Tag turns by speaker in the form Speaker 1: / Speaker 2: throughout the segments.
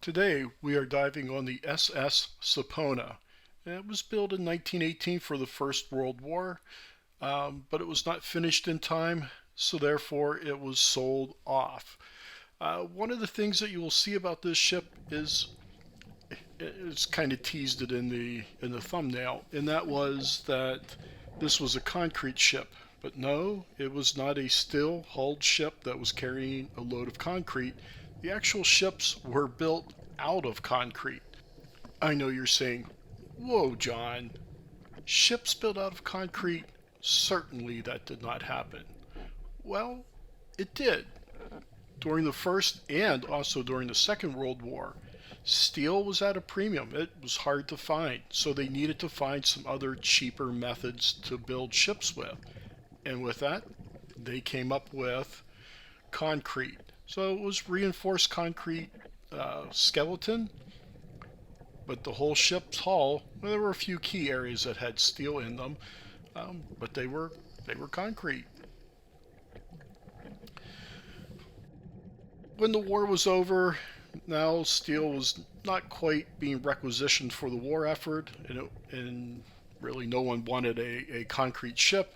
Speaker 1: Today we are diving on the SS Sapona. It was built in 1918 for the First World War, but it was not finished in time, so therefore it was sold off. One of the things that you will see about this ship is it's kind of teased it in the thumbnail, and that was that this was a concrete ship. But no, it was not a steel-hulled ship that was carrying a load of concrete. The actual ships were built out of concrete. I know you're saying, whoa, John, ships built out of concrete? Certainly that did not happen. Well, it did. During the First and also during the Second World War, steel was at a premium. It was hard to find, so they needed to find some other cheaper methods to build ships with. And with that, they came up with concrete. So it was reinforced concrete skeleton, but the whole ship's hull, well, there were a few key areas that had steel in them, but they were concrete. When the war was over, now steel was not quite being requisitioned for the war effort, and really no one wanted a concrete ship,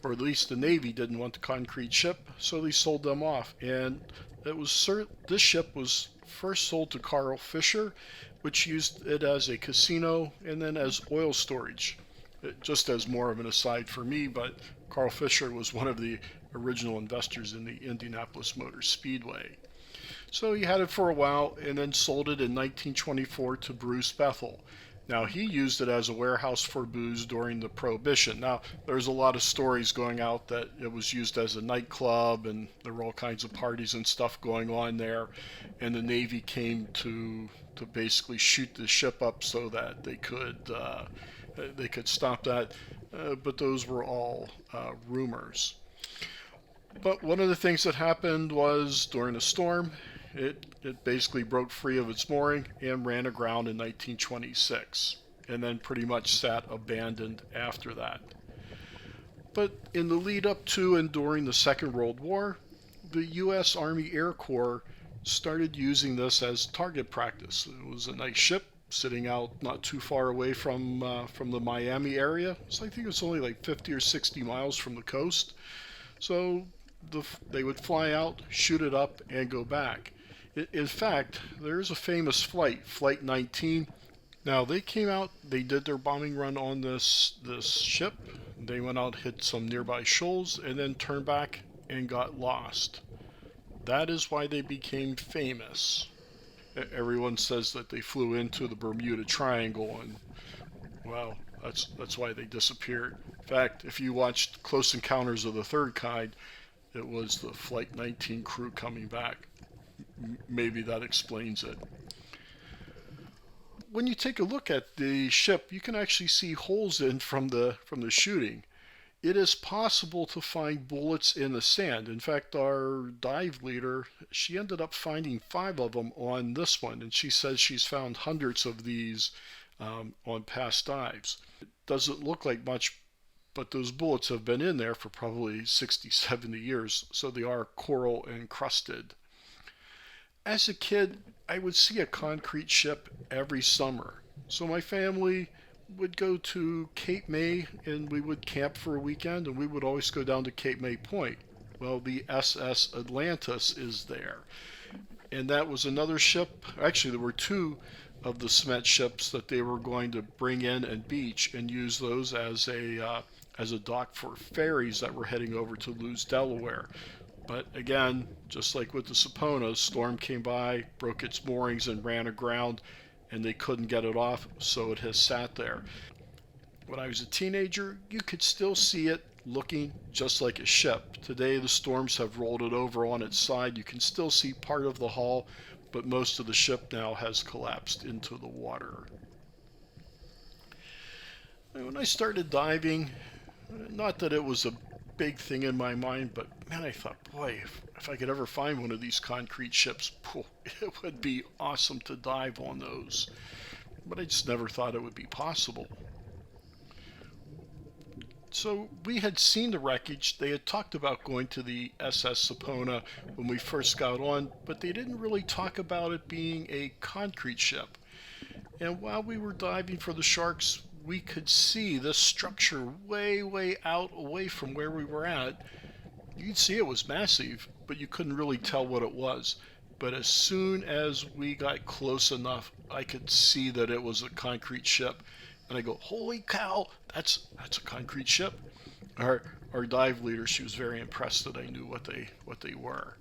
Speaker 1: or at least the Navy didn't want the concrete ship, so they sold them off. And this ship was first sold to Carl Fisher, which used it as a casino and then as oil storage. Just as more of an aside for me, but Carl Fisher was one of the original investors in the Indianapolis Motor Speedway. So he had it for a while and then sold it in 1924 to Bruce Bethel. Now, he used it as a warehouse for booze during the Prohibition. Now, there's a lot of stories going out that it was used as a nightclub and there were all kinds of parties and stuff going on there. And the Navy came to basically shoot the ship up so that they could stop that. But those were all rumors. But one of the things that happened was during a storm, it basically broke free of its mooring and ran aground in 1926, and then pretty much sat abandoned after that. But in the lead up to and during the Second World War, the U.S. Army Air Corps started using this as target practice. It was a nice ship sitting out not too far away from the Miami area. So I think it was only like 50 or 60 miles from the coast. So they would fly out, shoot it up, and go back. In fact, there's a famous flight, Flight 19. Now, they came out, they did their bombing run on this ship. They went out, hit some nearby shoals, and then turned back and got lost. That is why they became famous. Everyone says that they flew into the Bermuda Triangle, and, well, that's why they disappeared. In fact, if you watched Close Encounters of the Third Kind, it was the Flight 19 crew coming back. Maybe that explains it. When you take a look at the ship, you can actually see holes in from the shooting. It is possible to find bullets in the sand. In fact, our dive leader, she ended up finding 5 of them on this one, and she says she's found hundreds of these on past dives. It doesn't look like much, but those bullets have been in there for probably 60, 70 years, so they are coral encrusted. As a kid, I would see a concrete ship every summer. So my family would go to Cape May and we would camp for a weekend, and we would always go down to Cape May Point. Well, the SS Atlantis is there. And that was another ship. Actually, there were 2 of the cement ships that they were going to bring in and beach and use those as a dock for ferries that were heading over to Lewes, Delaware. But again, just like with the Sapona, storm came by, broke its moorings, and ran aground, and they couldn't get it off, so it has sat there. When I was a teenager, you could still see it looking just like a ship. Today, the storms have rolled it over on its side. You can still see part of the hull, but most of the ship now has collapsed into the water. And when I started diving, not that it was a big thing in my mind, but man, I thought, boy, if I could ever find one of these concrete ships, it would be awesome to dive on those. But I just never thought it would be possible. So we had seen the wreckage. They had talked about going to the SS Sapona when we first got on, but they didn't really talk about it being a concrete ship. And while we were diving for the sharks, we could see this structure way, way out away from where we were at. You could see it was massive, but you couldn't really tell what it was. But as soon as we got close enough, I could see that it was a concrete ship. And I go, holy cow, that's a concrete ship. Our dive leader, she was very impressed that I knew what they were.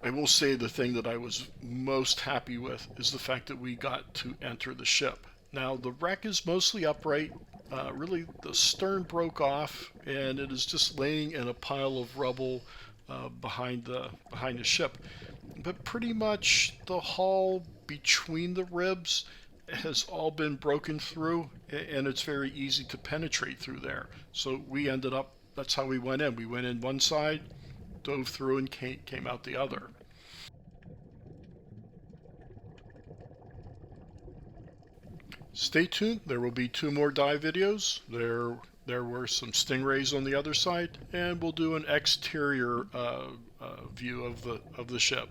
Speaker 1: I will say the thing that I was most happy with is the fact that we got to enter the ship. Now the wreck is mostly upright. Really, the stern broke off, and it is just laying in a pile of rubble behind the ship. But pretty much the hull between the ribs has all been broken through, and it's very easy to penetrate through there. So we ended up, that's how we went in. We went in one side, dove through, and came out the other. Stay tuned. There will be 2 more dive videos. There were some stingrays on the other side, and we'll do an exterior view of the ship.